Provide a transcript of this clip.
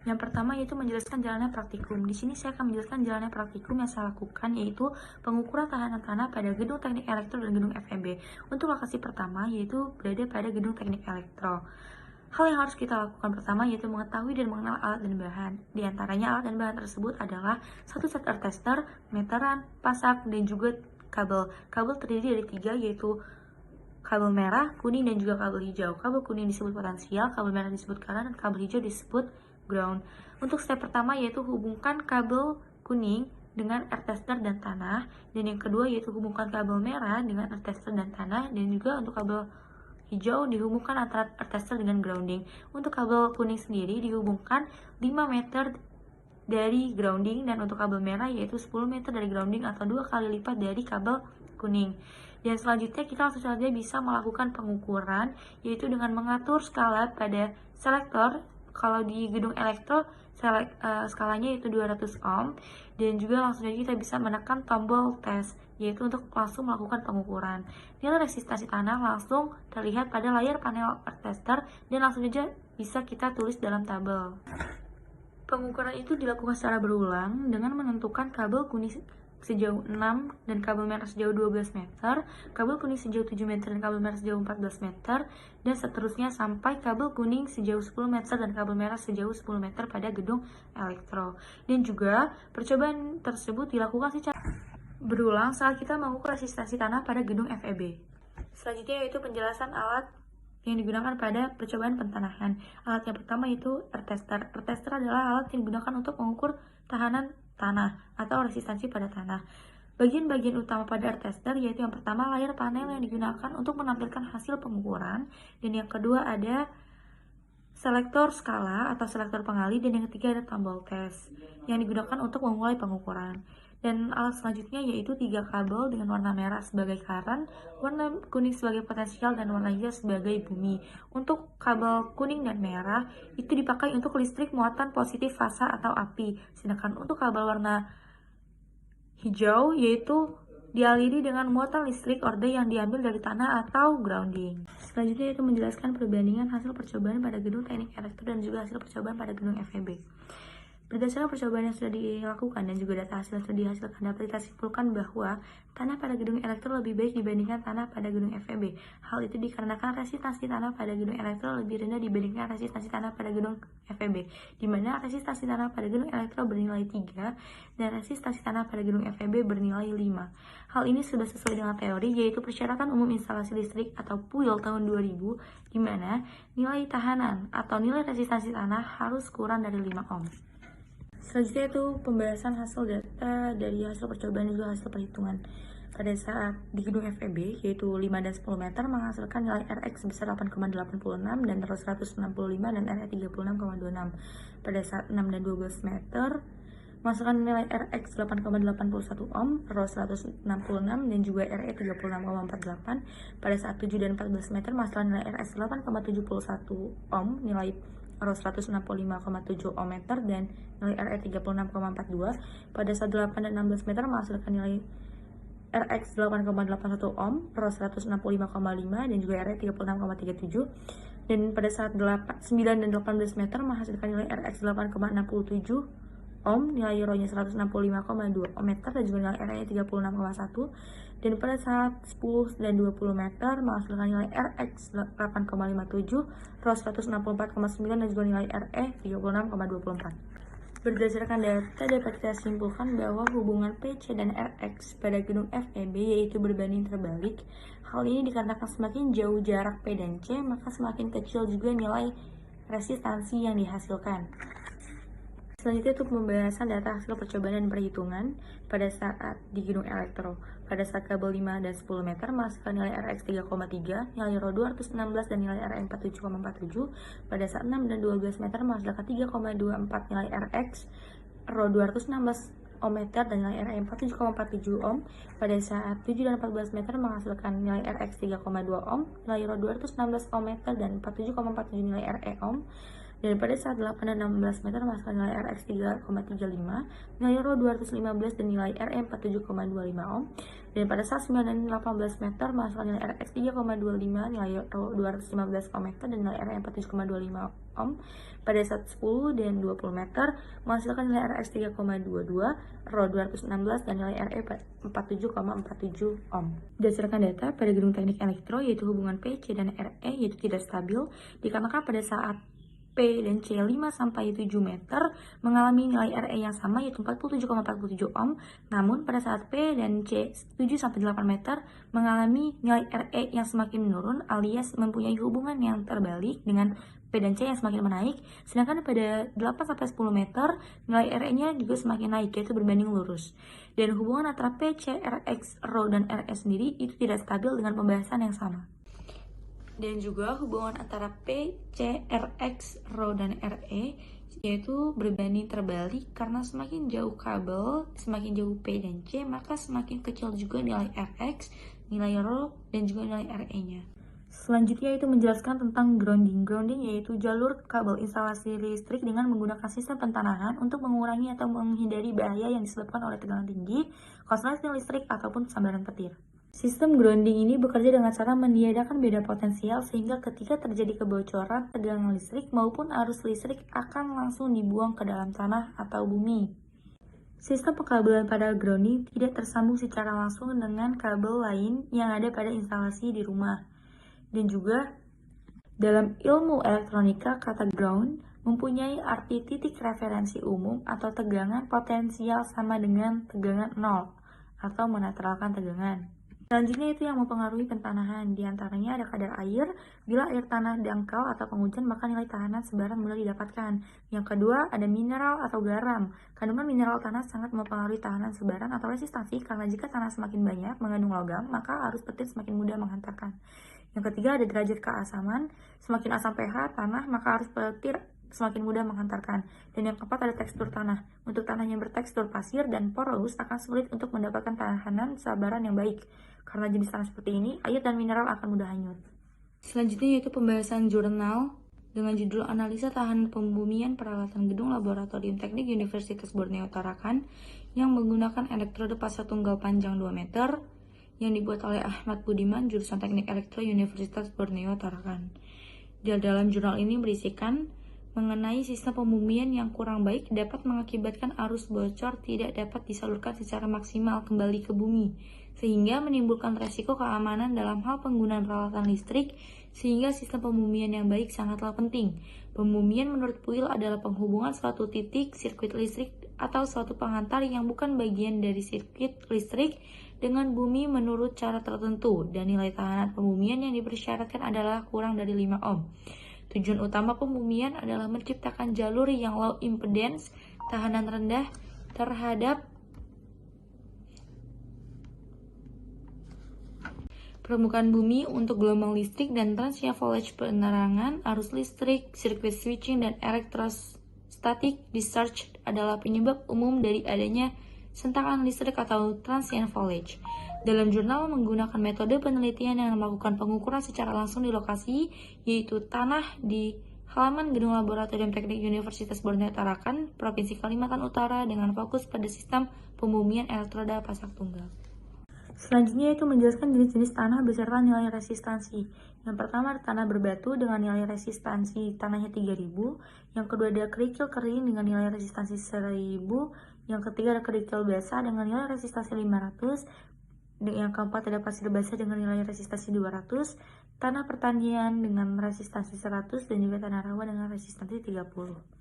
Yang pertama yaitu menjelaskan jalannya praktikum. Di sini saya akan menjelaskan jalannya praktikum yang saya lakukan, yaitu pengukuran tahanan tanah pada gedung teknik elektro dan gedung FEB. Untuk lokasi pertama yaitu berada pada gedung teknik elektro. Hal yang harus kita lakukan pertama yaitu mengetahui dan mengenal alat dan bahan. Di antaranya alat dan bahan tersebut adalah satu set earth tester, meteran, pasak, dan juga kabel. Kabel terdiri dari 3 yaitu kabel merah, kuning, dan juga kabel hijau. Kabel kuning disebut potensial, kabel merah disebut current, dan kabel hijau disebut ground. Untuk step pertama yaitu hubungkan kabel kuning dengan earth tester dan tanah, dan yang kedua yaitu hubungkan kabel merah dengan earth tester dan tanah, dan juga untuk kabel hijau dihubungkan antara earth tester dengan grounding. Untuk kabel kuning sendiri dihubungkan 5 meter dari grounding, dan untuk kabel merah yaitu 10 meter dari grounding atau 2 kali lipat dari kabel kuning. Dan selanjutnya kita langsung saja bisa melakukan pengukuran, yaitu dengan mengatur skala pada selektor. Kalau di gedung elektro skalanya itu 200 ohm, dan juga langsung saja kita bisa menekan tombol tes, yaitu untuk langsung melakukan pengukuran. Nilai resistansi tanah langsung terlihat pada layar panel earth tester, dan langsung saja bisa kita tulis dalam tabel. Pengukuran itu dilakukan secara berulang dengan menentukan kabel kuning sejauh 6 dan kabel merah sejauh 12 meter, kabel kuning sejauh 7 meter dan kabel merah sejauh 14 meter, dan seterusnya sampai kabel kuning sejauh 10 meter dan kabel merah sejauh 10 meter pada gedung elektro. Dan juga percobaan tersebut dilakukan secara berulang saat kita mengukur resistansi tanah pada gedung FEB. Selanjutnya yaitu penjelasan alat yang digunakan pada percobaan pentanahan. Alat yang pertama yaitu earth tester. Earth tester adalah alat yang digunakan untuk mengukur tahanan tanah atau resistansi pada tanah. Bagian-bagian utama pada earth tester yaitu yang pertama layar panel yang digunakan untuk menampilkan hasil pengukuran, dan yang kedua ada selektor skala atau selektor pengali, dan yang ketiga ada tombol tes yang digunakan untuk memulai pengukuran. Dan alat selanjutnya yaitu 3 kabel dengan warna merah sebagai current, warna kuning sebagai potensial, dan warna hijau sebagai bumi. Untuk kabel kuning dan merah itu dipakai untuk listrik muatan positif fasa atau api, sedangkan untuk kabel warna hijau yaitu dialiri dengan muatan listrik orde yang diambil dari tanah atau grounding. Selanjutnya yaitu menjelaskan perbandingan hasil percobaan pada gedung teknik elektro dan juga hasil percobaan pada gedung FEB. Berdasarkan percobaan yang sudah dilakukan dan juga data hasil yang sudah dihasilkan, dapat kita simpulkan bahwa tanah pada gedung elektro lebih baik dibandingkan tanah pada gedung FEB. Hal itu dikarenakan resistansi tanah pada gedung elektro lebih rendah dibandingkan resistansi tanah pada gedung FEB, di mana resistansi tanah pada gedung elektro bernilai 3 dan resistansi tanah pada gedung FEB bernilai 5. Hal ini sudah sesuai dengan teori, yaitu Persyaratan Umum Instalasi Listrik atau PUIL tahun 2000, di mana nilai tahanan atau nilai resistansi tanah harus kurang dari 5 ohm. Selanjutnya itu pembahasan hasil data dari hasil percobaan dan juga hasil perhitungan. Pada saat di gedung FEB yaitu 5 dan 10 meter menghasilkan nilai RX sebesar 8,86 dan RO 165 dan RE 36,26. Pada saat 6 dan 12 meter menghasilkan nilai RX 8,81 ohm, RO 166 dan juga RE 36,48. Pada saat 7 dan 14 meter menghasilkan nilai RX 8,71 ohm, nilai RO 165,7 ohm meter dan nilai RE 36,42. Pada saat 8 dan 16 meter menghasilkan nilai RX 8,81 ohm, RO 165,5 dan juga RE 36,37. Dan pada saat 9 dan 18 meter menghasilkan nilai RX 8,67 ohm, nilai RO-nya 165,2 ohm meter dan juga nilai RE 36,1. Dan pada saat 10 dan 20 meter menghasilkan nilai RX 8,57, RO 164,9 dan juga nilai RE 36,24. Berdasarkan data dapat kita simpulkan bahwa hubungan PC dan RX pada gedung FEB yaitu berbanding terbalik. Hal ini dikarenakan semakin jauh jarak P dan C, maka semakin kecil juga nilai resistansi yang dihasilkan. Selanjutnya itu pembahasan data hasil percobaan dan perhitungan pada saat di gedung elektro. Pada saat kabel 5 dan 10 meter menghasilkan nilai RX 3,3, nilai RO 216 dan nilai RE 47,47. Pada saat 6 dan 12 meter menghasilkan 3,24 nilai RX, RO 216 ohm meter dan nilai RE 47,47 ohm. Pada saat 7 dan 14 meter menghasilkan nilai RX 3,2 ohm, nilai RO 216 ohm meter dan 47,47 nilai RE ohm. Dan pada saat 8 dan 16 meter masukkan nilai Rx 3,35, nilai Rho 215 dan nilai Re 47,25 ohm. Dan pada saat 9 dan 18 meter masukkan nilai Rx 3,25, nilai Rho 215 ohm dan nilai Re 47,25 ohm. Pada saat 10 dan 20 meter menghasilkan nilai Rx 3,22, Rho 216 dan nilai Re 47,47 ohm. Berdasarkan data pada gedung teknik elektro yaitu hubungan P, C, dan Re yaitu tidak stabil dikarenakan pada saat P dan C 5 sampai 7 meter mengalami nilai Re yang sama yaitu 47,47 ohm. Namun pada saat P dan C 7 sampai 8 meter mengalami nilai Re yang semakin menurun alias mempunyai hubungan yang terbalik dengan P dan C yang semakin menaik. Sedangkan pada 8 sampai 10 meter nilai Re-nya juga semakin naik yaitu berbanding lurus. Dan hubungan antara P, C, Rx, Rho, dan Re sendiri itu tidak stabil dengan pembahasan yang sama. Dan juga hubungan antara P, C, Rx, Rho, dan Re yaitu berbanding terbalik karena semakin jauh kabel, semakin jauh P dan C, maka semakin kecil juga nilai Rx, nilai Rho, dan juga nilai Re-nya. Selanjutnya itu menjelaskan tentang grounding. Grounding yaitu jalur kabel instalasi listrik dengan menggunakan sistem pentanahan untuk mengurangi atau menghindari bahaya yang disebabkan oleh tegangan tinggi, konsentrasi listrik, ataupun sambaran petir. Sistem grounding ini bekerja dengan cara meniadakan beda potensial sehingga ketika terjadi kebocoran tegangan listrik maupun arus listrik akan langsung dibuang ke dalam tanah atau bumi. Sistem pengkabelan pada grounding tidak tersambung secara langsung dengan kabel lain yang ada pada instalasi di rumah. Dan juga dalam ilmu elektronika kata ground mempunyai arti titik referensi umum atau tegangan potensial sama dengan tegangan 0 atau menetralkan tegangan. Selanjutnya itu yang mempengaruhi pentanahan, diantaranya ada kadar air. Bila air tanah dangkal atau penghujan maka nilai tahanan sebaran mudah didapatkan. Yang kedua ada mineral atau garam. Kandungan mineral tanah sangat mempengaruhi tahanan sebaran atau resistansi karena jika tanah semakin banyak mengandung logam maka arus petir semakin mudah menghantarkan. Yang ketiga ada derajat keasaman. Semakin asam pH tanah maka arus petir semakin mudah menghantarkan. Dan yang keempat ada tekstur tanah. Untuk tanah yang bertekstur pasir dan porous akan sulit untuk mendapatkan tahanan sabaran yang baik. Karena jenis tanah seperti ini, air dan mineral akan mudah hanyut. Selanjutnya yaitu pembahasan jurnal dengan judul Analisa Tahanan Pembumian Peralatan Gedung Laboratorium Teknik Universitas Borneo Tarakan yang menggunakan elektrode pasar tunggal panjang 2 meter yang dibuat oleh Ahmad Budiman, jurusan Teknik Elektro Universitas Borneo Tarakan. Di dalam jurnal ini berisikan mengenai sistem pembumian yang kurang baik dapat mengakibatkan arus bocor tidak dapat disalurkan secara maksimal kembali ke bumi, sehingga menimbulkan resiko keamanan dalam hal penggunaan peralatan listrik, sehingga sistem pembumian yang baik sangatlah penting. Pembumian menurut Puil adalah penghubungan suatu titik sirkuit listrik atau suatu pengantar yang bukan bagian dari sirkuit listrik dengan bumi menurut cara tertentu, dan nilai tahanan pembumian yang dipersyaratkan adalah kurang dari 5 ohm. Tujuan utama pembumian adalah menciptakan jalur yang low impedance, tahanan rendah terhadap permukaan bumi untuk gelombang listrik dan transient voltage penerangan, arus listrik, sirkuit switching, dan electrostatic discharge adalah penyebab umum dari adanya sentakan listrik atau transient voltage. Dalam jurnal menggunakan metode penelitian yang melakukan pengukuran secara langsung di lokasi, yaitu tanah di halaman Gedung Laboratorium Teknik Universitas Borneo Tarakan, Provinsi Kalimantan Utara dengan fokus pada sistem pembumian elektroda pasang tunggal. Selanjutnya itu menjelaskan jenis-jenis tanah beserta nilai resistansi. Yang pertama ada tanah berbatu dengan nilai resistansi tanahnya 3000. Yang kedua ada kerikil kering dengan nilai resistansi 1000. Yang ketiga ada kerikil basah dengan nilai resistansi 500. Yang keempat ada pasir basah dengan nilai resistansi 200, tanah pertanian dengan resistansi 100, dan juga tanah rawa dengan resistansi 30.